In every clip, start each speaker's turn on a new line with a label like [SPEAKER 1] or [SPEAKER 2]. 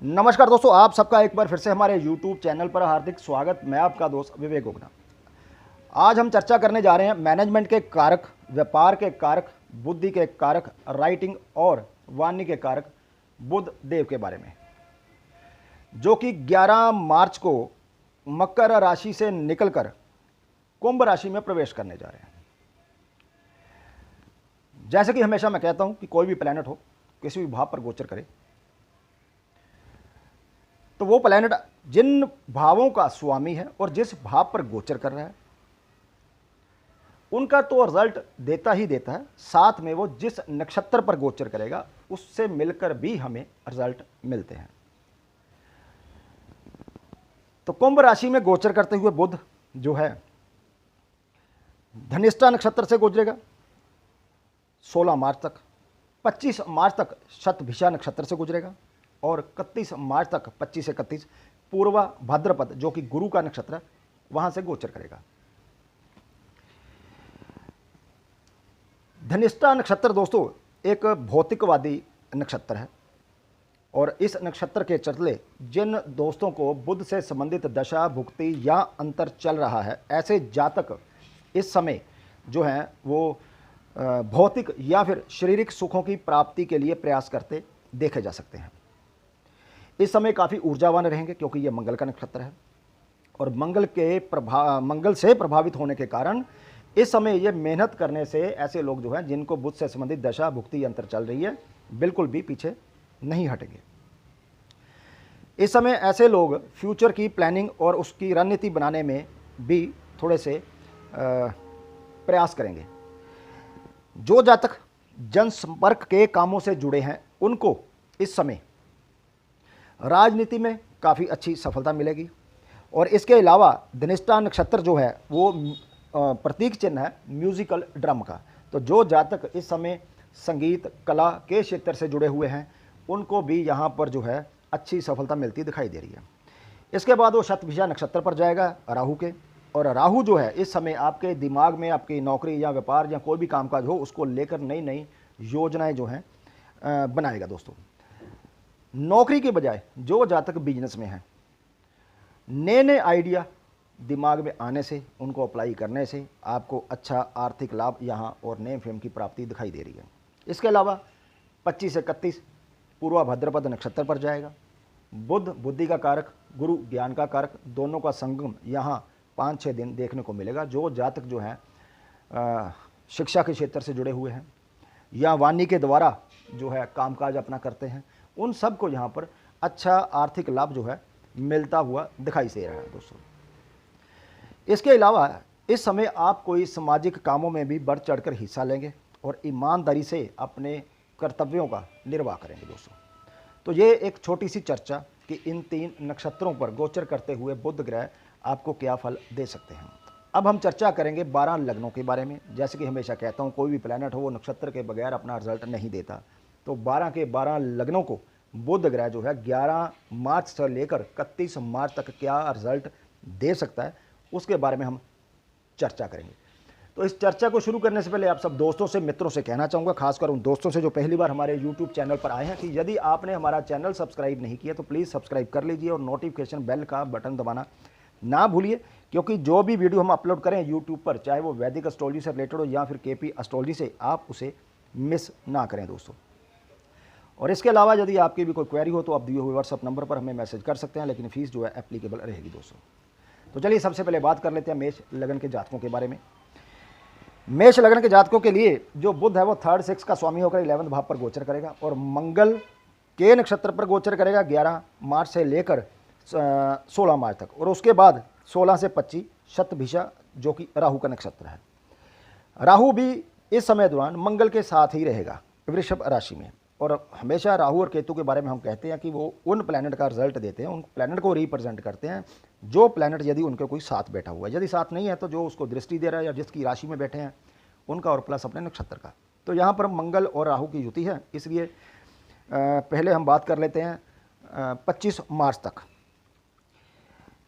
[SPEAKER 1] नमस्कार दोस्तों, आप सबका एक बार फिर से हमारे YouTube चैनल पर हार्दिक स्वागत। मैं आपका दोस्त विवेक ओगना। आज हम चर्चा करने जा रहे हैं मैनेजमेंट के कारक, व्यापार के कारक, बुद्धि के कारक, राइटिंग और वाणी के कारक बुध देव के बारे में, जो कि 11 मार्च को मकर राशि से निकलकर कुंभ राशि में प्रवेश करने जा रहे हैं। जैसे कि हमेशा मैं कहता हूं कि कोई भी प्लैनेट हो, किसी भी भाव पर गोचर करे, तो वो प्लैनेट जिन भावों का स्वामी है और जिस भाव पर गोचर कर रहा है उनका तो रिजल्ट देता ही देता है, साथ में वो जिस नक्षत्र पर गोचर करेगा उससे मिलकर भी हमें रिजल्ट मिलते हैं। तो कुंभ राशि में गोचर करते हुए बुध जो है धनिष्ठा नक्षत्र से गुजरेगा 16 मार्च तक, 25 मार्च तक शतभिषा नक्षत्र से गुजरेगा और 31 मार्च तक 25 से 31 पूर्वा भाद्रपद जो कि गुरु का नक्षत्र है वहां से गोचर करेगा। धनिष्ठा नक्षत्र दोस्तों एक भौतिकवादी नक्षत्र है और इस नक्षत्र के चलते जिन दोस्तों को बुध से संबंधित दशा भुक्ति या अंतर चल रहा है, ऐसे जातक इस समय जो हैं वो भौतिक या फिर शारीरिक सुखों की प्राप्ति के लिए प्रयास करते देखे जा सकते हैं। इस समय काफ़ी ऊर्जावान रहेंगे क्योंकि यह मंगल का नक्षत्र है और मंगल से प्रभावित होने के कारण इस समय ये मेहनत करने से ऐसे लोग जो हैं जिनको बुध से संबंधित दशा भुक्ति यंत्र चल रही है बिल्कुल भी पीछे नहीं हटेंगे। इस समय ऐसे लोग फ्यूचर की प्लानिंग और उसकी रणनीति बनाने में भी थोड़े से प्रयास करेंगे। जो जातक जनसंपर्क के कामों से जुड़े हैं उनको इस समय राजनीति में काफ़ी अच्छी सफलता मिलेगी और इसके अलावा धनिष्ठा नक्षत्र जो है वो प्रतीक चिन्ह है म्यूजिकल ड्रम का। तो जो जातक इस समय संगीत कला के क्षेत्र से जुड़े हुए हैं उनको भी यहाँ पर जो है अच्छी सफलता मिलती दिखाई दे रही है। इसके बाद वो शतभिषा नक्षत्र पर जाएगा राहु के, और राहु जो है इस समय आपके दिमाग में आपकी नौकरी या व्यापार या कोई भी कामकाज हो उसको लेकर नई नई योजनाएं जो हैं बनाएगा। दोस्तों नौकरी के बजाय जो जातक बिजनेस में हैं, नए नए आइडिया दिमाग में आने से उनको अप्लाई करने से आपको अच्छा आर्थिक लाभ यहाँ और नेम फेम की प्राप्ति दिखाई दे रही है। इसके अलावा 25 से 31 पूर्वा भाद्रपद नक्षत्र पर जाएगा। बुध बुद्धि का कारक, गुरु ज्ञान का कारक, दोनों का संगम यहाँ 5-6 दिन देखने को मिलेगा। जो जातक जो हैं शिक्षा के क्षेत्र से जुड़े हुए हैं या वाणी के द्वारा जो है कामकाज अपना करते हैं उन सब को यहाँ पर अच्छा आर्थिक लाभ जो है मिलता हुआ दिखाई दे रहा है। दोस्तों इसके अलावा इस समय आप कोई सामाजिक कामों में भी बढ़ चढ़कर हिस्सा लेंगे और ईमानदारी से अपने कर्तव्यों का निर्वाह करेंगे। दोस्तों तो ये एक छोटी सी चर्चा कि इन 3 नक्षत्रों पर गोचर करते हुए बुध ग्रह आपको क्या फल दे सकते हैं। अब हम चर्चा करेंगे 12 लग्नों के बारे में। जैसे कि हमेशा कहता हूँ कोई भी प्लैनेट हो वो नक्षत्र के बगैर अपना रिजल्ट नहीं देता। तो 12 के 12 लग्नों को बुध ग्रह जो है 11 मार्च से लेकर 31 मार्च तक क्या रिजल्ट दे सकता है उसके बारे में हम चर्चा करेंगे। तो इस चर्चा को शुरू करने से पहले आप सब दोस्तों से मित्रों से कहना चाहूँगा, खासकर उन दोस्तों से जो पहली बार हमारे YouTube चैनल पर आए हैं, कि यदि आपने हमारा चैनल सब्सक्राइब नहीं किया तो प्लीज़ सब्सक्राइब कर लीजिए और नोटिफिकेशन बेल का बटन दबाना ना भूलिए, क्योंकि जो भी वीडियो हम अपलोड करें यूट्यूब पर, चाहे वो वैदिक एस्ट्रोलॉजी से रिलेटेड हो या फिर KP एस्ट्रोलॉजी से, आप उसे मिस ना करें दोस्तों। और इसके अलावा यदि आपकी भी कोई क्वेरी हो तो आप दिए हुए व्हाट्सअप नंबर पर हमें मैसेज कर सकते हैं, लेकिन फीस जो है एप्लीकेबल रहेगी दोस्तों। तो चलिए सबसे पहले बात कर लेते हैं मेष लगन के जातकों के बारे में। मेष लगन के जातकों के लिए जो बुध है वो 3rd 6 का स्वामी होकर 11वें भाव पर गोचर करेगा और मंगल के नक्षत्र पर गोचर करेगा 11 मार्च से लेकर 16 मार्च तक, और उसके बाद 16 से 25 शतभिषा जो कि राहु का नक्षत्र है। राहु भी इस समय दौरान मंगल के साथ ही रहेगा वृषभ राशि में। और हमेशा राहु और केतु के बारे में हम कहते हैं कि वो उन प्लैनेट का रिजल्ट देते हैं, उन प्लैनेट को रिप्रेजेंट करते हैं जो प्लैनेट यदि उनके कोई साथ बैठा हुआ है। यदि साथ नहीं है तो जो उसको दृष्टि दे रहा है या जिसकी राशि में बैठे हैं उनका, और प्लस अपने नक्षत्र का। तो यहाँ पर मंगल और राहु की युति है, इसलिए पहले हम बात कर लेते हैं 25 मार्च तक।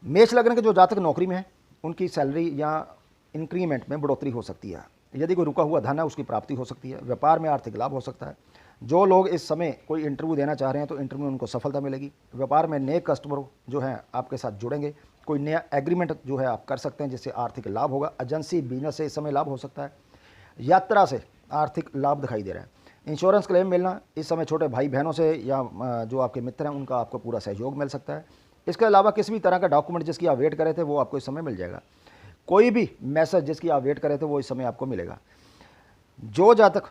[SPEAKER 1] मेष लग्न के जो जातक नौकरी में हैं उनकी सैलरी या इंक्रीमेंट में बढ़ोतरी हो सकती है। यदि कोई रुका हुआ धन है उसकी प्राप्ति हो सकती है। व्यापार में आर्थिक लाभ हो सकता है। जो लोग इस समय कोई इंटरव्यू देना चाह रहे हैं तो इंटरव्यू में उनको सफलता मिलेगी। व्यापार में नए कस्टमर जो हैं आपके साथ जुड़ेंगे, कोई नया एग्रीमेंट जो है आप कर सकते हैं जिससे आर्थिक लाभ होगा। एजेंसी बिजनेस से इस समय लाभ हो सकता है। यात्रा से आर्थिक लाभ दिखाई दे रहा है। इंश्योरेंस क्लेम मिलना, इस समय छोटे भाई बहनों से या जो आपके मित्र हैं उनका आपको पूरा सहयोग मिल सकता है। इसके अलावा किसी भी तरह का डॉक्यूमेंट जिसकी आप वेट कर रहे थे वो आपको इस समय मिल जाएगा। कोई भी मैसेज जिसकी आप वेट कर रहे थे वो इस समय आपको मिलेगा। जो जातक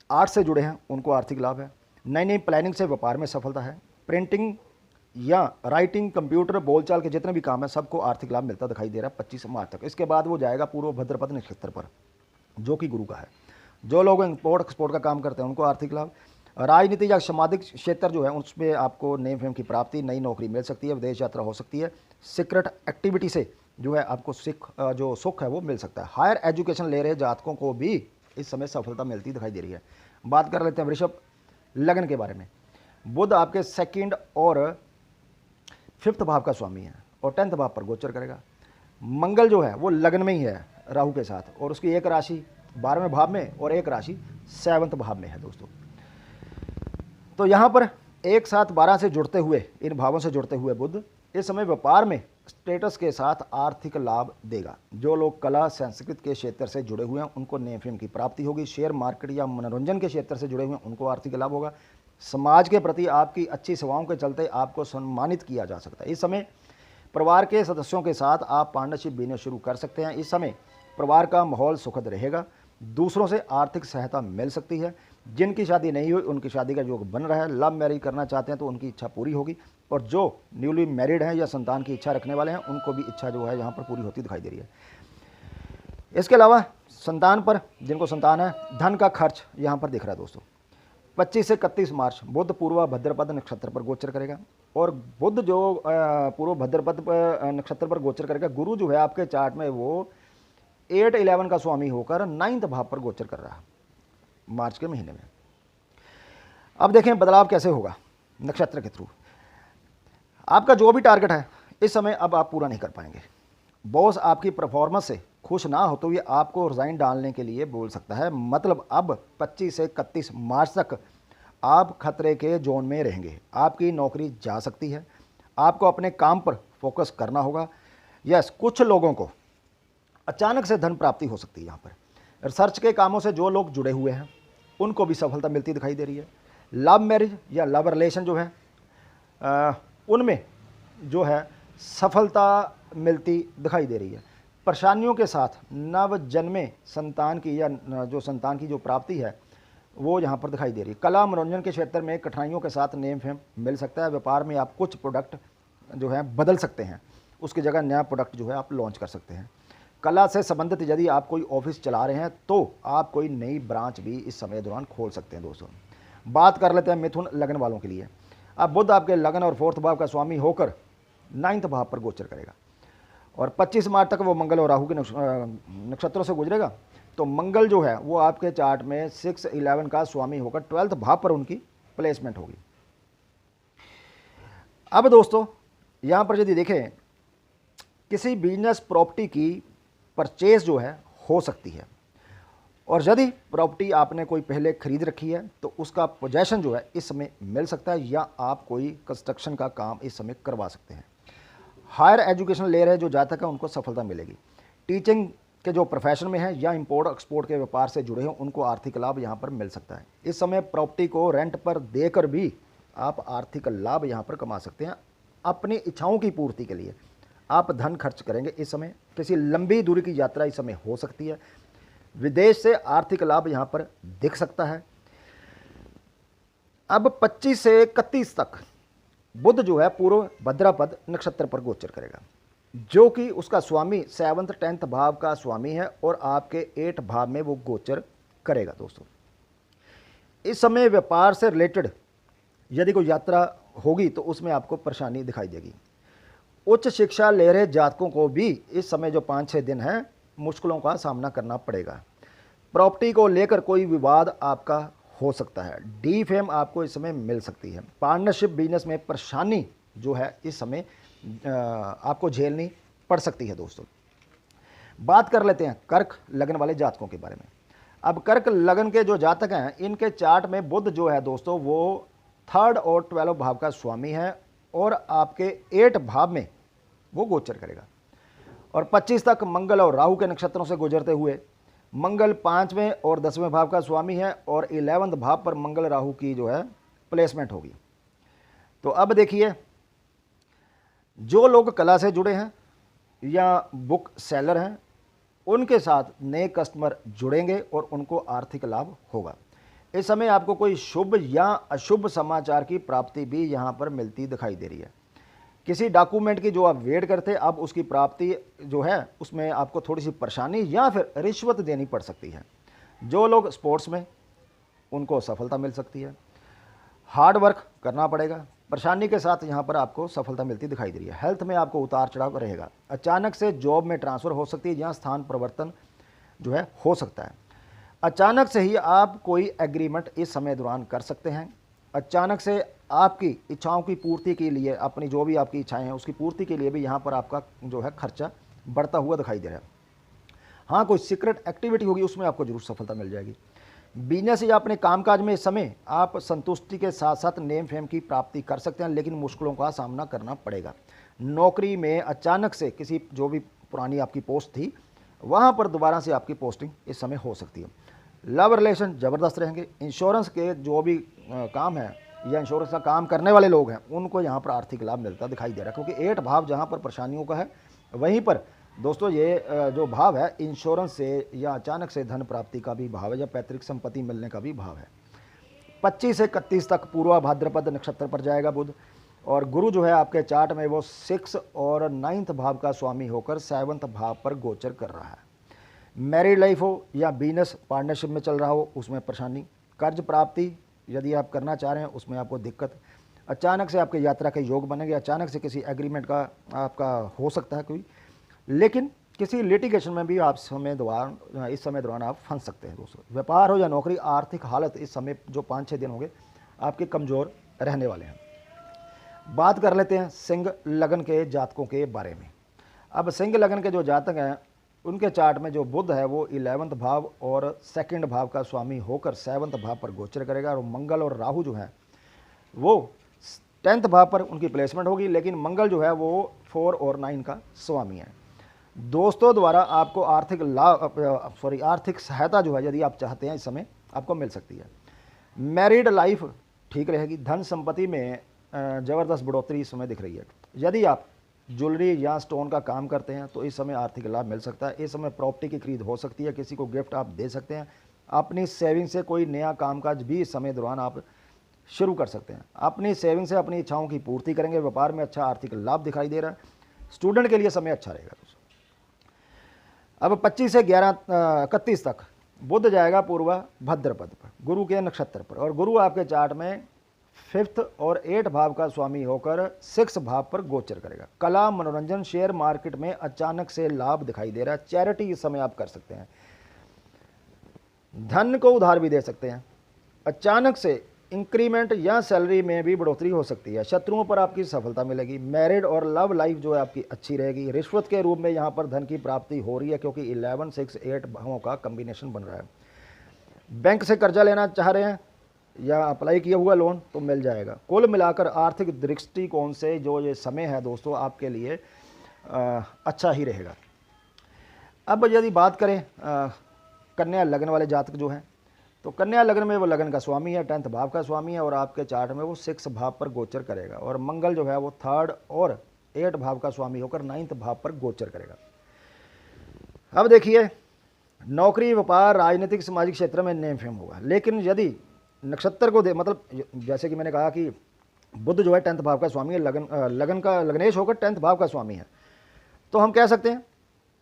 [SPEAKER 1] आर्ट से जुड़े हैं उनको आर्थिक लाभ है। नई नई प्लानिंग से व्यापार में सफलता है। प्रिंटिंग या राइटिंग, कंप्यूटर, बोलचाल के जितने भी काम है सबको आर्थिक लाभ मिलता दिखाई दे रहा है 25 मार्च तक। इसके बाद वो जाएगा पूर्व भद्रपद नक्षत्र पर जो कि गुरु का है। जो लोग इंपोर्ट एक्सपोर्ट का काम करते हैं उनको आर्थिक लाभ। राजनीति या सामाजिक क्षेत्र जो है उसमें आपको नेम फेम की प्राप्ति, नई नौकरी मिल सकती है, विदेश यात्रा हो सकती है। सीक्रेट एक्टिविटी से जो है आपको जो सुख है वो मिल सकता है। हायर एजुकेशन ले रहे जातकों को भी इस समय सफलता मिलती दिखाई दे रही है। बात कर लेते हैं वृषभ लगन के बारे में। बुध आपके सेकंड और 5th भाव का स्वामी है और 10th भाव पर गोचर करेगा। मंगल जो है वो लगन में ही है राहु के साथ, और उसकी एक राशि 12वें भाव में और एक राशि 7वें भाव में है दोस्तों। तो यहाँ पर एक साथ 12 से जुड़ते हुए, इन भावों से जुड़ते हुए बुध इस समय व्यापार में स्टेटस के साथ आर्थिक लाभ देगा। जो लोग कला संस्कृत के क्षेत्र से जुड़े हुए हैं उनको नेम फेम की प्राप्ति होगी। शेयर मार्केट या मनोरंजन के क्षेत्र से जुड़े हुए हैं उनको आर्थिक लाभ होगा। समाज के प्रति आपकी अच्छी सेवाओं के चलते आपको सम्मानित किया जा सकता है। इस समय परिवार के सदस्यों के साथ आप पार्टनरशिप बिजनेस शुरू कर सकते हैं। इस समय परिवार का माहौल सुखद रहेगा। दूसरों से आर्थिक सहायता मिल सकती है। जिनकी शादी नहीं हुई उनकी शादी का योग बन रहा है। लव मैरिज करना चाहते हैं तो उनकी इच्छा पूरी होगी, और जो न्यूली मैरिड हैं या संतान की इच्छा रखने वाले हैं उनको भी इच्छा जो है यहाँ पर पूरी होती दिखाई दे रही है। इसके अलावा संतान पर, जिनको संतान है, धन का खर्च यहाँ पर दिख रहा है दोस्तों। 25 से 31 मार्च बुध पूर्व भद्रपद नक्षत्र पर गोचर करेगा, और बुध जो पूर्व भद्रपद नक्षत्र पर गोचर करेगा, गुरु जो है आपके चार्ट में वो 8-11 का स्वामी होकर 9th भाव पर गोचर कर रहा है मार्च के महीने में। अब देखें बदलाव कैसे होगा नक्षत्र के थ्रू। आपका जो भी टारगेट है इस समय अब आप पूरा नहीं कर पाएंगे। बॉस आपकी परफॉर्मेंस से खुश ना हो तो ये आपको रिजाइन डालने के लिए बोल सकता है। मतलब अब 25 से 31 मार्च तक आप खतरे के जोन में रहेंगे। आपकी नौकरी जा सकती है। आपको अपने काम पर फोकस करना होगा। यस, कुछ लोगों को अचानक से धन प्राप्ति हो सकती है। यहाँ पर रिसर्च के कामों से जो लोग जुड़े हुए हैं उनको भी सफलता मिलती दिखाई दे रही है। लव मैरिज या लव रिलेशन जो है उनमें जो है सफलता मिलती दिखाई दे रही है। परेशानियों के साथ नव जन्मे संतान की या जो संतान की जो प्राप्ति है वो यहाँ पर दिखाई दे रही है। कला मनोरंजन के क्षेत्र में कठिनाइयों के साथ नेम फेम मिल सकता है। व्यापार में आप कुछ प्रोडक्ट जो है बदल सकते हैं, उसकी जगह नया प्रोडक्ट जो है आप लॉन्च कर सकते हैं। कला से संबंधित यदि आप कोई ऑफिस चला रहे हैं तो आप कोई नई ब्रांच भी इस समय दौरान खोल सकते हैं दोस्तों। बात कर लेते हैं मिथुन लगन वालों के लिए। अब बुध आपके लगन और 4th भाव का स्वामी होकर 9th भाव पर गोचर करेगा, और 25 मार्च तक वो मंगल और राहु के नक्षत्रों से गुजरेगा। तो मंगल जो है वो आपके चार्ट में 6-11 का स्वामी होकर 12th भाव पर उनकी प्लेसमेंट होगी। अब दोस्तों यहाँ पर यदि देखें, किसी बिजनेस प्रॉपर्टी की परचेज जो है हो सकती है, और यदि प्रॉपर्टी आपने कोई पहले खरीद रखी है तो उसका पोजेशन जो है इस समय मिल सकता है, या आप कोई कंस्ट्रक्शन का काम इस समय करवा सकते हैं। हायर एजुकेशन ले रहे जो जातक है उनको सफलता मिलेगी। टीचिंग के जो प्रोफेशन में है या इंपोर्ट एक्सपोर्ट के व्यापार से जुड़े हों उनको आर्थिक लाभ यहाँ पर मिल सकता है। इस समय प्रॉपर्टी को रेंट पर देकर भी आप आर्थिक लाभ यहाँ पर कमा सकते हैं। अपनी इच्छाओं की पूर्ति के लिए आप धन खर्च करेंगे। इस समय किसी लंबी दूरी की यात्रा इस समय हो सकती है। विदेश से आर्थिक लाभ यहाँ पर दिख सकता है। अब 25 से 31 तक बुध जो है पूर्व भद्रपद नक्षत्र पर गोचर करेगा, जो कि उसका स्वामी 7th 10th भाव का स्वामी है, और आपके 8 भाव में वो गोचर करेगा दोस्तों। इस समय व्यापार से रिलेटेड यदि कोई यात्रा होगी तो उसमें आपको परेशानी दिखाई देगी। उच्च शिक्षा ले रहे जातकों को भी इस समय जो 5-6 दिन है मुश्किलों का सामना करना पड़ेगा। प्रॉपर्टी को लेकर कोई विवाद आपका हो सकता है। डी फेम आपको इस समय मिल सकती है। पार्टनरशिप बिजनेस में परेशानी जो है इस समय आपको झेलनी पड़ सकती है दोस्तों। बात कर लेते हैं कर्क लगन वाले जातकों के बारे में। अब कर्क लगन के जो जातक हैं इनके चार्ट में बुध जो है दोस्तों वो 3rd और 12 भाव का स्वामी है और आपके 8 भाव में वो गोचर करेगा। और 25 तक मंगल और राहु के नक्षत्रों से गुजरते हुए मंगल 5वें और 10वें भाव का स्वामी है और 11वें भाव पर मंगल राहु की जो है प्लेसमेंट होगी। तो अब देखिए, जो लोग कला से जुड़े हैं या बुक सेलर हैं उनके साथ नए कस्टमर जुड़ेंगे और उनको आर्थिक लाभ होगा। इस समय आपको कोई शुभ या अशुभ समाचार की प्राप्ति भी यहाँ पर मिलती दिखाई दे रही है। किसी डॉक्यूमेंट की जो आप वेट करते अब उसकी प्राप्ति जो है उसमें आपको थोड़ी सी परेशानी या फिर रिश्वत देनी पड़ सकती है। जो लोग स्पोर्ट्स में उनको सफलता मिल सकती है। हार्ड वर्क करना पड़ेगा, परेशानी के साथ यहाँ पर आपको सफलता मिलती दिखाई दे रही है। हेल्थ में आपको उतार चढ़ाव रहेगा। अचानक से जॉब में ट्रांसफ़र हो सकती है, यहाँ स्थान परिवर्तन जो है हो सकता है। अचानक से ही आप कोई एग्रीमेंट इस समय दौरान कर सकते हैं। अचानक से आपकी इच्छाओं की पूर्ति के लिए, अपनी जो भी आपकी इच्छाएं हैं उसकी पूर्ति के लिए भी यहाँ पर आपका जो है खर्चा बढ़ता हुआ दिखाई दे रहा है। हाँ, कोई सीक्रेट एक्टिविटी होगी उसमें आपको जरूर सफलता मिल जाएगी। बिजनेस या अपने कामकाज में इस समय आप संतुष्टि के साथ साथ नेम फेम की प्राप्ति कर सकते हैं, लेकिन मुश्किलों का सामना करना पड़ेगा। नौकरी में अचानक से किसी जो भी पुरानी आपकी पोस्ट थी वहाँ पर दोबारा से आपकी पोस्टिंग इस समय हो सकती है। लव रिलेशन ज़बरदस्त रहेंगे। इंश्योरेंस के जो भी काम है या इंश्योरेंस का काम करने वाले लोग हैं उनको यहाँ पर आर्थिक लाभ मिलता दिखाई दे रहा है, क्योंकि 8 भाव जहाँ पर परेशानियों का है वहीं पर दोस्तों ये जो भाव है इंश्योरेंस से या अचानक से धन प्राप्ति का भी भाव है या पैतृक संपत्ति मिलने का भी भाव है। 25 से 31 तक पूर्वा भाद्रपद नक्षत्र पर जाएगा बुध, और गुरु जो है आपके चार्ट में वो 6 और 9th भाव का स्वामी होकर 7th भाव पर गोचर कर रहा है। मैरिड लाइफ हो या बिजनेस पार्टनरशिप में चल रहा हो उसमें परेशानी। कर्ज प्राप्ति यदि आप करना चाह रहे हैं उसमें आपको दिक्कत। अचानक से आपके यात्रा के योग बनेंगे। अचानक से किसी एग्रीमेंट का आपका हो सकता है कोई, लेकिन किसी लिटिगेशन में भी आप इस समय दौरान आप फंस सकते हैं दोस्तों। व्यापार हो या नौकरी, आर्थिक हालत इस समय जो 5-6 दिन होंगे आपके कमज़ोर रहने वाले हैं। बात कर लेते हैं सिंह लगन के जातकों के बारे में। अब सिंह लगन के जो जातक हैं उनके चार्ट में जो बुध है वो 11th भाव और 2nd भाव का स्वामी होकर 7th भाव पर गोचर करेगा, और मंगल और राहु जो है वो 10th भाव पर उनकी प्लेसमेंट होगी, लेकिन मंगल जो है वो 4 और 9 का स्वामी है। दोस्तों द्वारा आपको आर्थिक लाभ आर्थिक सहायता जो है यदि आप चाहते हैं इस समय आपको मिल सकती है। मैरिड लाइफ ठीक रहेगी। धन संपत्ति में ज़बरदस्त बढ़ोतरी इस समय दिख रही है। यदि आप ज्वेलरी या स्टोन का काम करते हैं तो इस समय आर्थिक लाभ मिल सकता है। इस समय प्रॉपर्टी की खरीद हो सकती है, किसी को गिफ्ट आप दे सकते हैं। अपनी सेविंग से कोई नया कामकाज भी इस समय दौरान आप शुरू कर सकते हैं। अपनी सेविंग से अपनी इच्छाओं की पूर्ति करेंगे। व्यापार में अच्छा आर्थिक लाभ दिखाई दे रहा है। स्टूडेंट के लिए समय अच्छा रहेगा। अब 25 से 31 तक बुध जाएगा पूर्वा भाद्रपद पर गुरु के नक्षत्र पर, और गुरु आपके चार्ट में 5th और 8 भाव का स्वामी होकर 6 भाव पर गोचर करेगा। कला, मनोरंजन, शेयर मार्केट में अचानक से लाभ दिखाई दे रहा है। चैरिटी इस समय आप कर सकते हैं। धन को उधार भी दे सकते हैं। अचानक से इंक्रीमेंट या सैलरी में भी बढ़ोतरी हो सकती है। शत्रुओं पर आपकी सफलता मिलेगी। मैरिड और लव लाइफ जो है आपकी अच्छी रहेगी। रिश्वत के रूप में यहाँ पर धन की प्राप्ति हो रही है, क्योंकि 11, 6, 8 भावों का कम्बिनेशन बन रहा है। बैंक से कर्जा लेना चाह रहे हैं या अप्लाई किया हुआ लोन तो मिल जाएगा। कुल मिलाकर आर्थिक दृष्टिकोण से जो ये समय है दोस्तों आपके लिए अच्छा ही रहेगा। अब यदि बात करें कन्या लगन वाले जातक जो हैं, तो कन्या लगन में वो लगन का स्वामी है, 10th भाव का स्वामी है, और आपके चार्ट में वो 6 भाव पर गोचर करेगा, और मंगल जो है वो 3rd और 8 भाव का स्वामी होकर 9th भाव पर गोचर करेगा। अब देखिए, नौकरी, व्यापार, राजनीतिक, सामाजिक क्षेत्र में नेम फेम होगा। लेकिन यदि नक्षत्र को मतलब जैसे कि मैंने कहा कि बुध जो है 10th भाव का स्वामी है, लग्नेश होकर 10th भाव का स्वामी है, तो हम कह सकते हैं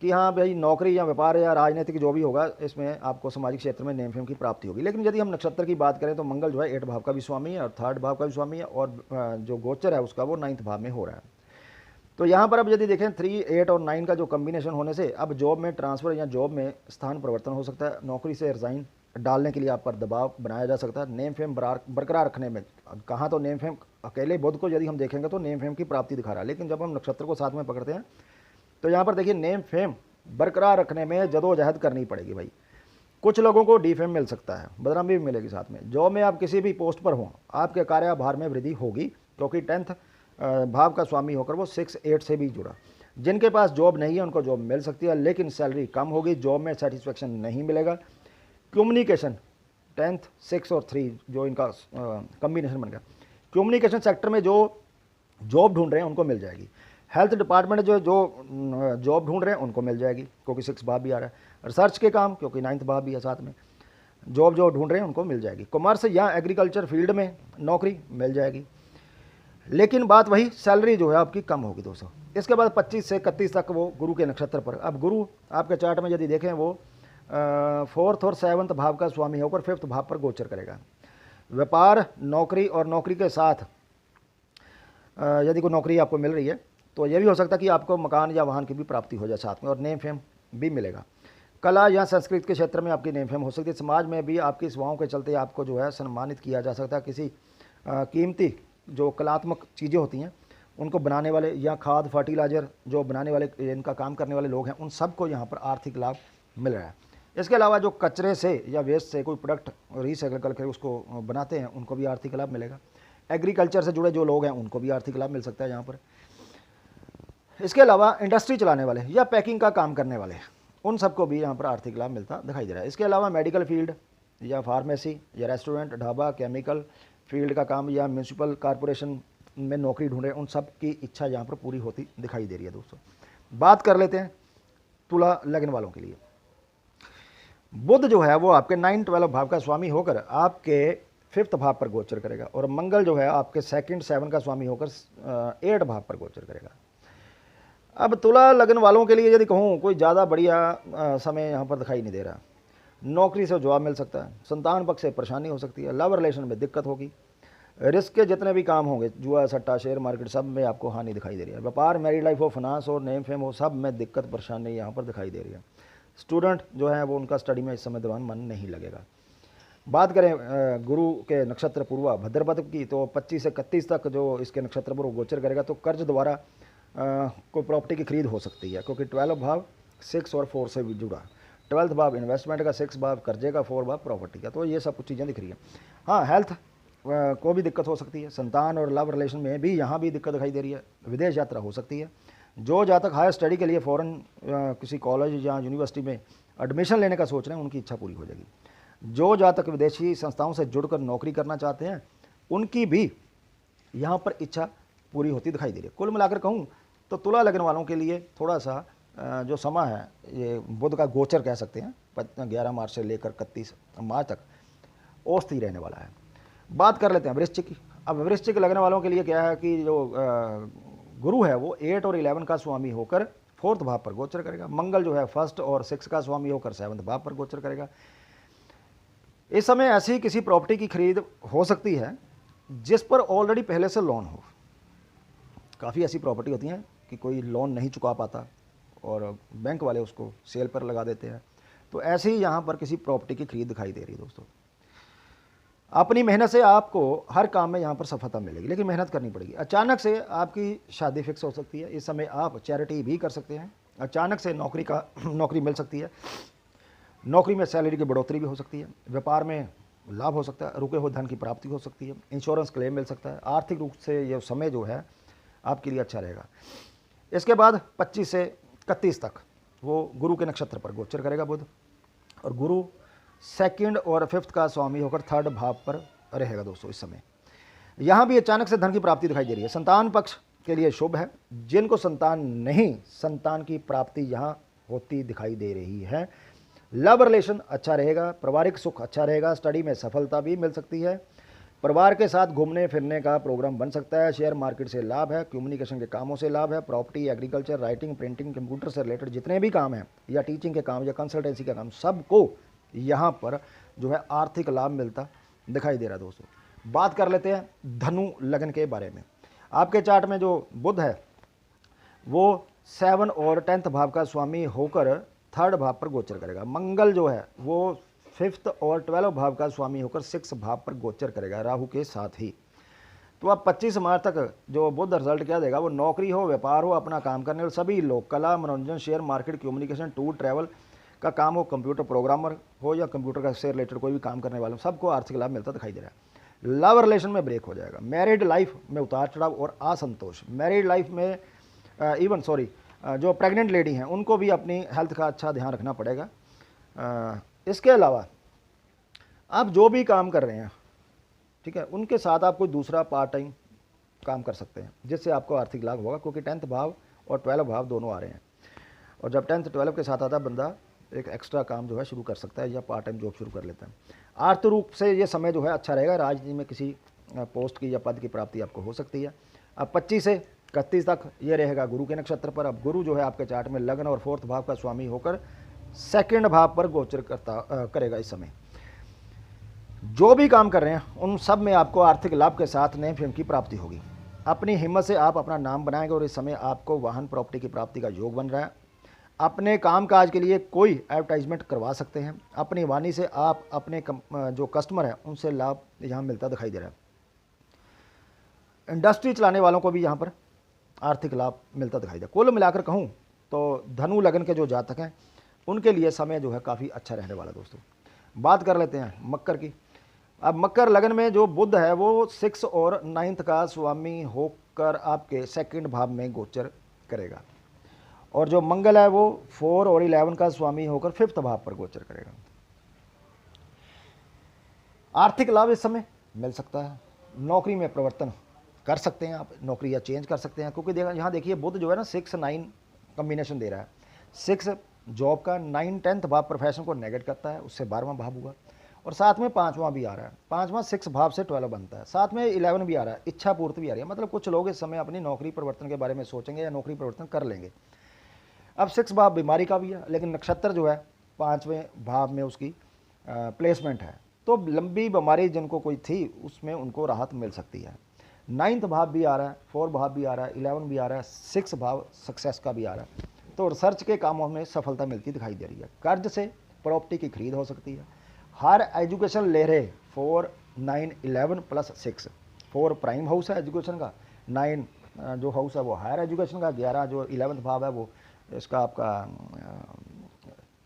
[SPEAKER 1] कि हाँ भाई नौकरी या व्यापार या राजनीतिक जो भी होगा इसमें आपको सामाजिक क्षेत्र में नेम फेम की प्राप्ति होगी। लेकिन यदि हम नक्षत्र की बात करें तो मंगल जो है 8 भाव का भी स्वामी है और 3rd भाव का भी स्वामी है, और जो गोचर है उसका वो 9th भाव में हो रहा है। तो यहाँ पर अब यदि देखें 3, 8 और 9 का जो कम्बिनेशन होने से अब जॉब में ट्रांसफ़र या जॉब में स्थान परिवर्तन हो सकता है। नौकरी से रिज़ाइन डालने के लिए आप पर दबाव बनाया जा सकता है। नेम फेम बरकरार रखने में कहाँ तो नेम फेम अकेले बुध को यदि हम देखेंगे तो नेम फेम की प्राप्ति दिखा रहा है, लेकिन जब हम नक्षत्र को साथ में पकड़ते हैं तो यहाँ पर देखिए नेम फेम बरकरार रखने में जदोजहद करनी पड़ेगी भाई। कुछ लोगों को डीफेम मिल सकता है, बदनामी भी मिलेगी साथ में। जॉब में आप किसी भी पोस्ट पर हों, आपके कार्यभार में वृद्धि होगी, क्योंकि 10th भाव का स्वामी होकर वो 6 8 से भी जुड़ा। जिनके पास जॉब नहीं है उनको जॉब मिल सकती है, लेकिन सैलरी कम होगी, जॉब में सेटिस्फेक्शन नहीं मिलेगा। कम्युनिकेशन 10th 6 और 3 जो इनका कम्बिनेशन बन गया, कम्युनिकेशन सेक्टर में जो जॉब ढूंढ रहे हैं उनको मिल जाएगी। हेल्थ डिपार्टमेंट जो जॉब ढूंढ रहे हैं उनको मिल जाएगी, क्योंकि 6 भाव भी आ रहा है। रिसर्च के काम, क्योंकि 9th भाव भी है साथ में, जॉब जो ढूंढ रहे हैं उनको मिल जाएगी। कॉमर्स या एग्रीकल्चर फील्ड में नौकरी मिल जाएगी, लेकिन बात वही, सैलरी जो है आपकी कम होगी दोस्तों। इसके बाद 25 से 31 तक वो गुरु के नक्षत्र पर। अब गुरु आपके चार्ट में यदि देखें वो 4th और 7th भाव का स्वामी होकर 5th भाव पर गोचर करेगा। व्यापार, नौकरी और नौकरी के साथ यदि कोई नौकरी आपको मिल रही है तो यह भी हो सकता है कि आपको मकान या वाहन की भी प्राप्ति हो जाए साथ में, और नेम फेम भी मिलेगा। कला या संस्कृत के क्षेत्र में आपकी नेम फेम हो सकती है। समाज में भी आपकी सेवाओं के चलते आपको जो है सम्मानित किया जा सकता है। किसी कीमती जो कलात्मक चीज़ें होती हैं उनको बनाने वाले या खाद फर्टिलाइज़र जो बनाने वाले, इनका काम करने वाले लोग हैं, उन सबको यहाँ पर आर्थिक लाभ मिल रहा है। इसके अलावा जो कचरे से या वेस्ट से कोई प्रोडक्ट रिसाइकल करके उसको बनाते हैं उनको भी आर्थिक लाभ मिलेगा। एग्रीकल्चर से जुड़े जो लोग हैं उनको भी आर्थिक लाभ मिल सकता है यहाँ पर। इसके अलावा इंडस्ट्री चलाने वाले या पैकिंग का काम करने वाले, उन सबको भी यहाँ पर आर्थिक लाभ मिलता दिखाई दे रहा है। इसके अलावा मेडिकल फील्ड या फार्मेसी या रेस्टोरेंट, ढाबा, केमिकल फील्ड का काम या म्यूनसिपल कॉरपोरेशन में नौकरी ढूंढे, उन सब की इच्छा यहाँ पर पूरी होती दिखाई दे रही है दोस्तों। बात कर लेते हैं तुला लगन वालों के लिए। बुध जो है वो आपके 9 12 भाव का स्वामी होकर आपके 5th भाव पर गोचर करेगा, और मंगल जो है आपके 2nd 7 का स्वामी होकर 8 भाव पर गोचर करेगा। अब तुला लगन वालों के लिए यदि कहूँ कोई ज़्यादा बढ़िया समय यहाँ पर दिखाई नहीं दे रहा। नौकरी से जवाब मिल सकता है, संतान पक्ष से परेशानी हो सकती है, लव रिलेशन में दिक्कत होगी, रिस्क के जितने भी काम होंगे, जुआ सट्टा शेयर मार्केट, सब में आपको हानि दिखाई दे रही है। व्यापार, मैरिड लाइफ हो, फाइनेंस और नेम फेम हो, सब में दिक्कत परेशानी यहाँ पर दिखाई दे रही है। स्टूडेंट जो है वो उनका स्टडी में इस समय दौरान मन नहीं लगेगा। बात करें गुरु के नक्षत्र पूर्वा भद्रपद की, तो 25 से 31 तक जो इसके नक्षत्र पर गोचर करेगा, तो कर्ज द्वारा कोई प्रॉपर्टी की खरीद हो सकती है, क्योंकि 12 भाव 6 और 4 से भी जुड़ा। 12th भाव इन्वेस्टमेंट का, 6 भाव कर्जे का, 4 भाव प्रॉपर्टी का, तो ये सब कुछ चीज़ें दिख रही हैं। हाँ, हेल्थ को भी दिक्कत हो सकती है, संतान और लव रिलेशन में भी यहाँ भी दिक्कत दिखाई दे रही है, विदेश यात्रा हो सकती है। जो जातक हायर स्टडी के लिए फ़ॉरेन किसी कॉलेज या यूनिवर्सिटी में एडमिशन लेने का सोच रहे हैं, उनकी इच्छा पूरी हो जाएगी। जो जातक विदेशी संस्थाओं से जुड़कर नौकरी करना चाहते हैं, उनकी भी यहाँ पर इच्छा पूरी होती दिखाई दे रही है। कुल मिलाकर कहूँ तो तुला लगन वालों के लिए थोड़ा सा जो समय है, ये बुध का गोचर कह सकते हैं, 11 मार्च से लेकर 31 मार्च तक औस्ती रहने वाला है। बात कर लेते हैं वृश्चिक की। अब वृश्चिक लगने वालों के लिए क्या है कि जो गुरु है वो 8 और 11 का स्वामी होकर 4th भाव पर गोचर करेगा। मंगल जो है 1st और 6 का स्वामी होकर 7th भाव पर गोचर करेगा। इस समय ऐसी किसी प्रॉपर्टी की खरीद हो सकती है जिस पर ऑलरेडी पहले से लोन हो। काफ़ी ऐसी प्रॉपर्टी होती हैं कि कोई लोन नहीं चुका पाता और बैंक वाले उसको सेल पर लगा देते हैं, तो ऐसे ही यहाँ पर किसी प्रॉपर्टी की खरीद दिखाई दे रही है दोस्तों। अपनी मेहनत से आपको हर काम में यहाँ पर सफलता मिलेगी, लेकिन मेहनत करनी पड़ेगी। अचानक से आपकी शादी फिक्स हो सकती है, इस समय आप चैरिटी भी कर सकते हैं। अचानक से नौकरी मिल सकती है, नौकरी में सैलरी की बढ़ोतरी भी हो सकती है, व्यापार में लाभ हो सकता है, रुके हुए धन की प्राप्ति हो सकती है, इंश्योरेंस क्लेम मिल सकता है। आर्थिक रूप से यह समय जो है आपके लिए अच्छा रहेगा। इसके बाद 25 से 31 तक वो गुरु के नक्षत्र पर गोचर करेगा बुध, और गुरु 2nd और 5th का स्वामी होकर 3rd भाव पर रहेगा दोस्तों। इस समय यहाँ भी अचानक से धन की प्राप्ति दिखाई दे रही है। संतान पक्ष के लिए शुभ है, जिनको संतान नहीं, संतान की प्राप्ति यहाँ होती दिखाई दे रही है। लव रिलेशन अच्छा रहेगा, पारिवारिक सुख अच्छा रहेगा, स्टडी में सफलता भी मिल सकती है, परिवार के साथ घूमने फिरने का प्रोग्राम बन सकता है, शेयर मार्केट से लाभ है, कम्युनिकेशन के कामों से लाभ है, property, agriculture, writing, printing, computer से रिलेटेड जितने भी काम हैं, या टीचिंग के काम या कंसल्टेंसी का काम, सबको यहाँ पर जो है आर्थिक लाभ मिलता दिखाई दे रहा है दोस्तों। बात कर लेते हैं धनु लगन के बारे में। आपके चार्ट में जो बुध है वो 7 और 10th भाव का स्वामी होकर 3rd भाव पर गोचर करेगा। मंगल जो है वो 5th और 12 भाव का स्वामी होकर 6 भाव पर गोचर करेगा राहु के साथ ही। तो अब 25 मार्च तक जो बुध रिजल्ट क्या देगा, वो नौकरी हो, व्यापार हो, अपना काम करने वाले सभी लोग, कला, मनोरंजन, share market, communication, tour, travel, का काम हो, कंप्यूटर प्रोग्रामर हो या कंप्यूटर का से रिलेटेड कोई भी काम करने वाले हो, सबको आर्थिक लाभ मिलता दिखाई दे रहा है। लव रिलेशन में ब्रेक हो जाएगा। मैरिड लाइफ में उतार चढ़ाव और असंतोष। मैरिड लाइफ में जो प्रेग्नेंट लेडी हैं उनको भी अपनी हेल्थ का अच्छा ध्यान रखना पड़ेगा। इसके अलावा आप जो भी काम कर रहे हैं, ठीक है, उनके साथ आप कोई दूसरा पार्ट टाइम काम कर सकते हैं जिससे आपको आर्थिक लाभ होगा, क्योंकि 10th भाव और 12 भाव दोनों आ रहे हैं। और जब 10th 12 के साथ आता है, बंदा एक एक्स्ट्रा काम जो है शुरू कर सकता है या पार्ट टाइम जॉब शुरू कर लेता है। आर्थिक रूप से ये समय जो है अच्छा रहेगा। राजनीति में किसी पोस्ट की या पद की प्राप्ति आपको हो सकती है। अब 25 से 31 तक ये रहेगा गुरु के नक्षत्र पर। अब गुरु जो है आपके चार्ट में लग्न और 4th भाव का स्वामी होकर 2nd भाव पर गोचर करेगा। इस समय जो भी काम कर रहे हैं उन सब में आपको आर्थिक लाभ के साथ नए फिल्म की प्राप्ति होगी। अपनी हिम्मत से आप अपना नाम बनाएंगे और इस समय आपको वाहन प्रॉपर्टी की प्राप्ति का योग बन रहा है। अपने कामकाज के लिए कोई एडवर्टाइजमेंट करवा सकते हैं। अपनी वाणी से आप अपने जो कस्टमर हैं उनसे लाभ यहाँ मिलता दिखाई दे रहा है। इंडस्ट्री चलाने वालों को भी यहाँ पर आर्थिक लाभ मिलता दिखाई दे। कुल मिलाकर कहूँ तो धनु लगन के जो जातक हैं उनके लिए समय जो है काफ़ी अच्छा रहने वाला। दोस्तों बात कर लेते हैं मकर की। अब मकर लगन में जो बुध है वो 6 और 9th का स्वामी होकर आपके 2nd भाव में गोचर करेगा, और जो मंगल है वो 4 और 11 का स्वामी होकर 5th भाव पर गोचर करेगा। आर्थिक लाभ इस समय मिल सकता है। नौकरी में परिवर्तन कर सकते हैं आप, नौकरी या चेंज कर सकते हैं, क्योंकि यहाँ देखिए बुध जो है ना 6-9 कम्बिनेशन दे रहा है। 6 जॉब का, 9 10th भाव प्रोफेशन को नेगेट करता है, उससे 12वां भाव हुआ, और साथ में 5वां भी आ रहा है। 5वां 6 भाव से 12 बनता है, साथ में 11 भी आ रहा है, इच्छा पूर्ति भी आ रही है। मतलब कुछ लोग इस समय अपनी नौकरी परिवर्तन के बारे में सोचेंगे या नौकरी परिवर्तन कर लेंगे। अब 6 भाव बीमारी का भी है, लेकिन नक्षत्र जो है 5वें भाव में उसकी प्लेसमेंट है, तो लंबी बीमारी जिनको कोई थी उसमें उनको राहत मिल सकती है। 9th भाव भी आ रहा है, 4 भाव भी आ रहा है, 11 भी आ रहा है, 6 भाव सक्सेस का भी आ रहा है, तो रिसर्च के कामों में सफलता मिलती दिखाई दे रही है। कर्ज से प्रॉपर्टी की खरीद हो सकती है। हर एजुकेशन ले रहे 4 9 11 प्लस 6, 4 प्राइम हाउस है एजुकेशन का, 9 जो हाउस है वो हायर एजुकेशन का, 11 जो 11th भाव है वो इसका आपका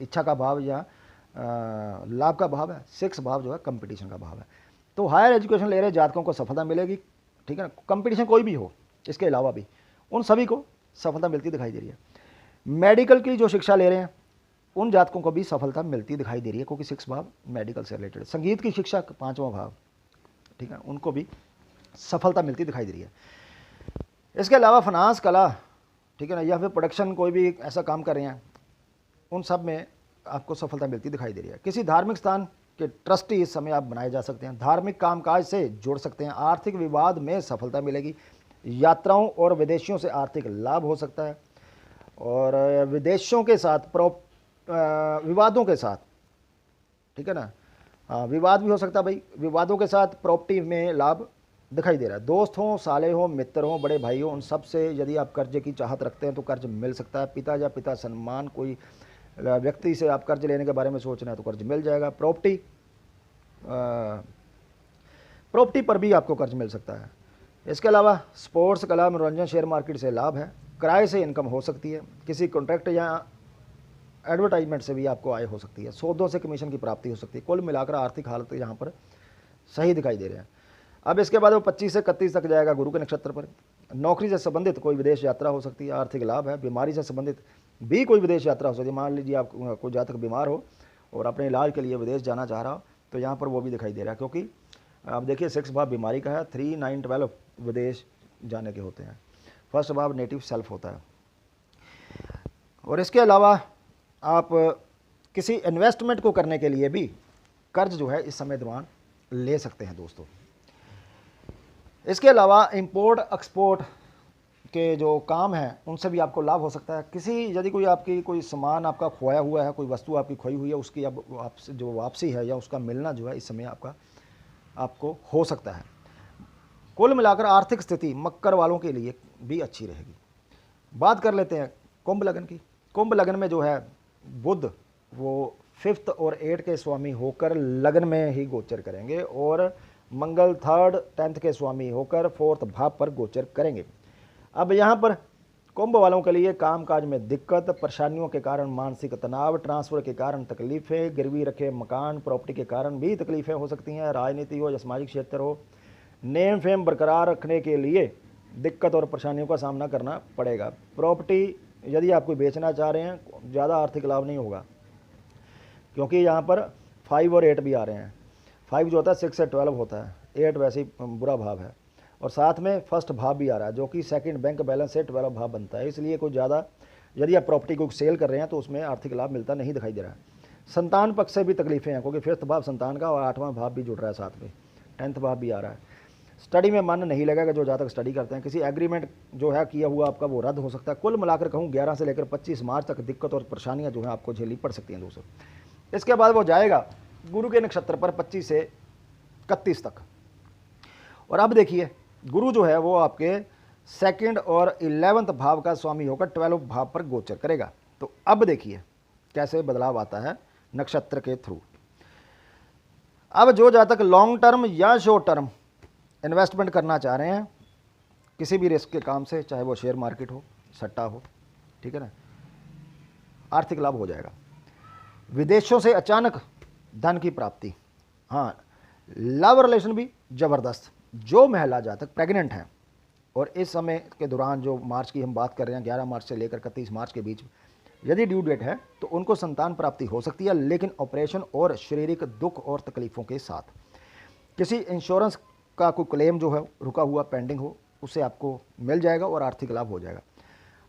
[SPEAKER 1] इच्छा का भाव या लाभ का भाव है, 6 भाव जो है कंपटीशन का भाव है। तो हायर एजुकेशन ले रहे जातकों को सफलता मिलेगी, ठीक है ना। कंपटीशन कोई भी हो, इसके अलावा भी उन सभी को सफलता मिलती दिखाई दे रही है। मेडिकल की जो शिक्षा ले रहे हैं उन जातकों को भी सफलता मिलती दिखाई दे रही है, क्योंकि 6 भाव मेडिकल से रिलेटेड। संगीत की शिक्षा 5वां भाव, ठीक है, उनको भी सफलता मिलती दिखाई दे रही है। इसके अलावा फाइनेंस, कला, ठीक है ना, या फिर प्रोडक्शन, कोई भी ऐसा काम कर रहे हैं उन सब में आपको सफलता मिलती दिखाई दे रही है। किसी धार्मिक स्थान के ट्रस्टी इस समय आप बनाए जा सकते हैं। धार्मिक कामकाज से जुड़ सकते हैं। आर्थिक विवाद में सफलता मिलेगी। यात्राओं और विदेशियों से आर्थिक लाभ हो सकता है, और विदेशों के साथ विवादों के साथ, ठीक है ना, विवाद भी हो सकता है भाई, विवादों के साथ प्रॉपर्टी में लाभ दिखाई दे रहा है। दोस्त हों, साले हों, मित्र हों, बड़े भाई हों, उन सब से यदि आप कर्ज की चाहत रखते हैं तो कर्ज मिल सकता है। पिता या पिता सम्मान, कोई व्यक्ति से आप कर्ज लेने के बारे में सोच रहे हैं तो कर्ज मिल जाएगा। प्रॉपर्टी पर भी आपको कर्ज मिल सकता है। इसके अलावा स्पोर्ट्स, कला, मनोरंजन, शेयर मार्केट से लाभ है। किराए से इनकम हो सकती है। किसी कॉन्ट्रैक्ट या एडवर्टाइजमेंट से भी आपको आय हो सकती है। सौदों से कमीशन की प्राप्ति हो सकती है। कुल मिलाकर आर्थिक हालत यहाँ पर सही दिखाई दे रहे हैं। अब इसके बाद वो 25 से 31 तक जाएगा गुरु के नक्षत्र पर। नौकरी से संबंधित कोई विदेश यात्रा हो सकती है, आर्थिक लाभ है। बीमारी से संबंधित भी कोई विदेश यात्रा हो सकती है। मान लीजिए आप कोई जातक बीमार हो और अपने इलाज के लिए विदेश जाना चाह रहा हो तो यहाँ पर वो भी दिखाई दे रहा है, क्योंकि आप देखिए 6 भाव बीमारी का है, 3 9 12 विदेश जाने के होते हैं। 1st भाव नेटिव सेल्फ होता है। और इसके अलावा आप किसी इन्वेस्टमेंट को करने के लिए भी कर्ज जो है इस समय दौरान ले सकते हैं दोस्तों। इसके अलावा इंपोर्ट एक्सपोर्ट के जो काम हैं उनसे भी आपको लाभ हो सकता है। किसी यदि कोई आपकी कोई सामान आपका खोया हुआ है, कोई वस्तु आपकी खोई हुई है, उसकी अब जो वापसी है या उसका मिलना जो है इस समय आपको हो सकता है। कुल मिलाकर आर्थिक स्थिति मकर वालों के लिए भी अच्छी रहेगी। बात कर लेते हैं कुंभ लगन की। कुंभ लगन में जो है बुध वो 5th और 8 के स्वामी होकर लगन में ही गोचर करेंगे, और मंगल 3rd 10th के स्वामी होकर 4th भाव पर गोचर करेंगे। अब यहाँ पर कुंभ वालों के लिए कामकाज में दिक्कत, परेशानियों के कारण मानसिक तनाव, ट्रांसफर के कारण तकलीफें, गिरवी रखे मकान प्रॉपर्टी के कारण भी तकलीफें हो सकती हैं। राजनीति हो या सामाजिक क्षेत्र हो, नेम फेम बरकरार रखने के लिए दिक्कत और परेशानियों का सामना करना पड़ेगा। प्रॉपर्टी यदि आप कोई बेचना चाह रहे हैं, ज़्यादा आर्थिक लाभ नहीं होगा, क्योंकि यहाँ पर 5 और 8 भी आ रहे हैं। 5 जो होता है 6 से 12 होता है, 8 वैसे ही बुरा भाव है, और साथ में फर्स्ट भाव भी आ रहा है जो कि सेकंड बैंक बैलेंस से 12 भाव बनता है। इसलिए कोई ज़्यादा यदि आप प्रॉपर्टी को सेल कर रहे हैं तो उसमें आर्थिक लाभ मिलता नहीं दिखाई दे रहा है। संतान पक्ष से भी तकलीफें हैं, क्योंकि 5th भाव संतान का और 8वां भाव भी जुड़ रहा है, साथ में 10th भाव भी आ रहा है। स्टडी में मन नहीं लगेगा, जो ज़्यादा स्टडी करते हैं। किसी एग्रीमेंट जो है किया हुआ आपका वो रद्द हो सकता है। कुल मिलाकर कहूँ 11 से लेकर 25 मार्च तक दिक्कत और परेशानियाँ जो है आपको झेलनी पड़ सकती हैं दोस्तों। इसके बाद वो जाएगा गुरु के नक्षत्र पर 25 से 31 तक। और अब देखिए गुरु जो है वो आपके 2nd और 11th भाव का स्वामी होकर 12th भाव पर गोचर करेगा। तो अब देखिए कैसे बदलाव आता है नक्षत्र के थ्रू। अब जो जातक लॉन्ग टर्म या शॉर्ट टर्म इन्वेस्टमेंट करना चाह रहे हैं किसी भी रिस्क के काम से, चाहे वो शेयर मार्केट हो, सट्टा हो, ठीक है ना, आर्थिक लाभ हो जाएगा। विदेशों से अचानक धन की प्राप्ति, हाँ, लव रिलेशन भी ज़बरदस्त। जो महिला जातक प्रेग्नेंट हैं और इस समय के दौरान जो मार्च की हम बात कर रहे हैं, 11 मार्च से लेकर 31 मार्च के बीच यदि ड्यू डेट है तो उनको संतान प्राप्ति हो सकती है, लेकिन ऑपरेशन और शारीरिक दुख और तकलीफ़ों के साथ। किसी इंश्योरेंस का कोई क्लेम जो है रुका हुआ पेंडिंग हो उससे आपको मिल जाएगा और आर्थिक लाभ हो जाएगा।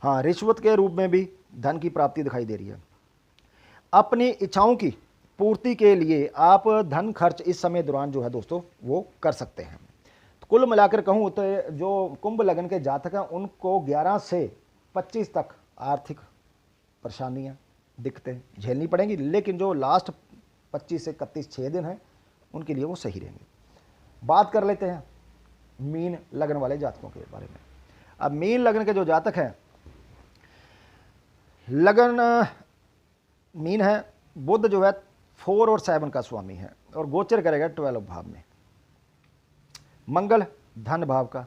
[SPEAKER 1] हाँ, रिश्वत के रूप में भी धन की प्राप्ति दिखाई दे रही है। अपनी इच्छाओं की पूर्ति के लिए आप धन खर्च इस समय दौरान जो है दोस्तों वो कर सकते हैं। तो कुल मिलाकर कहूँ तो जो कुंभ लग्न के जातक हैं उनको 11 से 25 तक आर्थिक परेशानियाँ दिक्कतें झेलनी पड़ेंगी, लेकिन जो लास्ट 25 से 31 6 दिन हैं उनके लिए वो सही रहेंगे। बात कर लेते हैं मीन लग्न वाले जातकों के बारे में। अब मीन लग्न के जो जातक हैं, लगन मीन है, बुध जो है 4 और 7 का स्वामी है और गोचर करेगा 12 भाव में। मंगल धन भाव का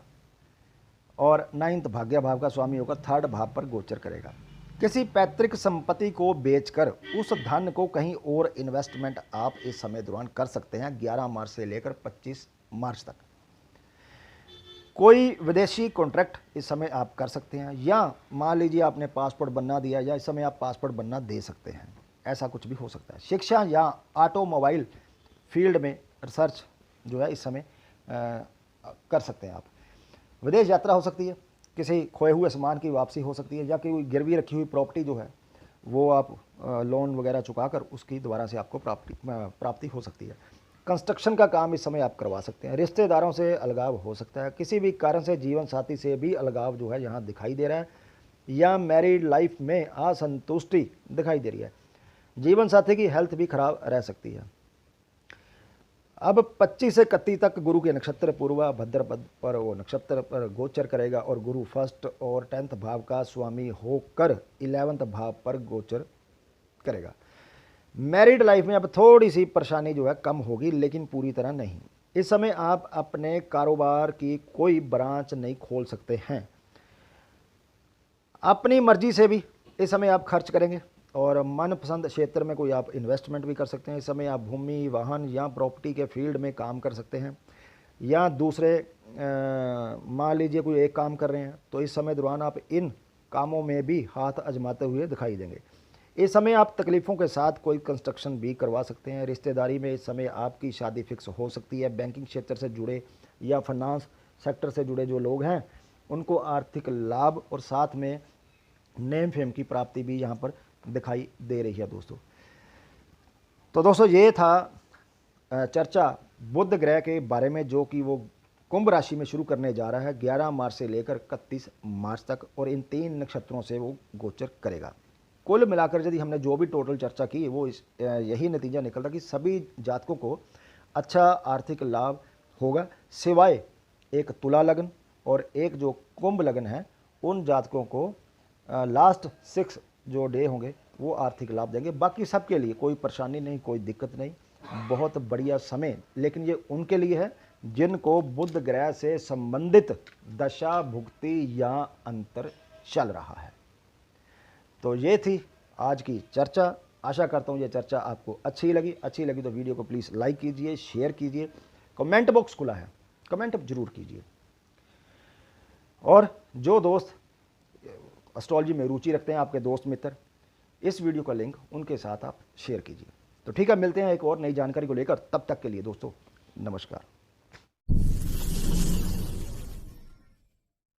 [SPEAKER 1] और 9th भाग्य भाव का स्वामी होकर 3rd भाव पर गोचर करेगा। किसी पैतृक संपत्ति को बेचकर उस धन को कहीं और इन्वेस्टमेंट आप इस समय दौरान कर सकते हैं, 11 मार्च से लेकर 25 मार्च तक। कोई विदेशी कॉन्ट्रैक्ट इस समय आप कर सकते हैं, या मान लीजिए आपने पासपोर्ट बनना दिया या इस समय आप पासपोर्ट बनना दे सकते हैं, ऐसा कुछ भी हो सकता है। शिक्षा या ऑटोमोबाइल फील्ड में रिसर्च जो है इस समय कर सकते हैं आप। विदेश यात्रा हो सकती है, किसी खोए हुए सामान की वापसी हो सकती है, या कोई गिरवी रखी हुई प्रॉपर्टी जो है वो आप लोन वगैरह चुकाकर उसकी दोबारा से आपको प्राप्ति हो सकती है। कंस्ट्रक्शन का काम इस समय आप करवा सकते हैं। रिश्तेदारों से अलगाव हो सकता है। किसी भी कारण से जीवन साथी से भी अलगाव जो है यहाँ दिखाई दे रहा है, या मैरिड लाइफ में असंतुष्टि दिखाई दे रही है। जीवन साथी की हेल्थ भी खराब रह सकती है। अब 25 से 31 तक गुरु के नक्षत्र पूर्वा भद्रपद पर वो नक्षत्र पर गोचर करेगा और गुरु 1st और 10th भाव का स्वामी होकर 11th भाव पर गोचर करेगा। मैरिड लाइफ में अब थोड़ी सी परेशानी जो है कम होगी, लेकिन पूरी तरह नहीं। इस समय आप अपने कारोबार की कोई ब्रांच नहीं खोल सकते हैं। अपनी मर्जी से भी इस समय आप खर्च करेंगे और मनपसंद क्षेत्र में कोई आप इन्वेस्टमेंट भी कर सकते हैं। इस समय आप भूमि, वाहन या प्रॉपर्टी के फील्ड में काम कर सकते हैं, या दूसरे मान लीजिए कोई एक काम कर रहे हैं तो इस समय दौरान आप इन कामों में भी हाथ आजमाते हुए दिखाई देंगे। इस समय आप तकलीफ़ों के साथ कोई कंस्ट्रक्शन भी करवा सकते हैं। रिश्तेदारी में इस समय आपकी शादी फिक्स हो सकती है। बैंकिंग क्षेत्र से जुड़े या फाइनेंस सेक्टर से जुड़े जो लोग हैं उनको आर्थिक लाभ और साथ में नेम फेम की प्राप्ति भी यहाँ पर दिखाई दे रही है दोस्तों। तो दोस्तों ये था चर्चा बुध ग्रह के बारे में, जो कि वो कुंभ राशि में शुरू करने जा रहा है 11 मार्च से लेकर 31 मार्च तक, और इन 3 नक्षत्रों से वो गोचर करेगा। कुल मिलाकर यदि हमने जो भी टोटल चर्चा की वो यही नतीजा निकलता कि सभी जातकों को अच्छा आर्थिक लाभ होगा, सिवाय एक तुला लग्न और एक जो कुंभ लग्न है, उन जातकों को लास्ट 6 जो डे होंगे वो आर्थिक लाभ देंगे। बाकी सबके लिए कोई परेशानी नहीं, कोई दिक्कत नहीं, बहुत बढ़िया समय। लेकिन ये उनके लिए है जिनको बुध ग्रह से संबंधित दशा भुक्ति या अंतर चल रहा है। तो ये थी आज की चर्चा। आशा करता हूँ ये चर्चा आपको अच्छी लगी तो वीडियो को प्लीज़ लाइक कीजिए, शेयर कीजिए, कमेंट बॉक्स खुला है, कमेंट जरूर कीजिए। और जो दोस्त एस्ट्रोलॉजी में रुचि रखते हैं, आपके दोस्त मित्र, इस वीडियो का लिंक उनके साथ आप शेयर कीजिए। तो ठीक है, मिलते हैं एक और नई जानकारी को लेकर। तब तक के लिए दोस्तों नमस्कार।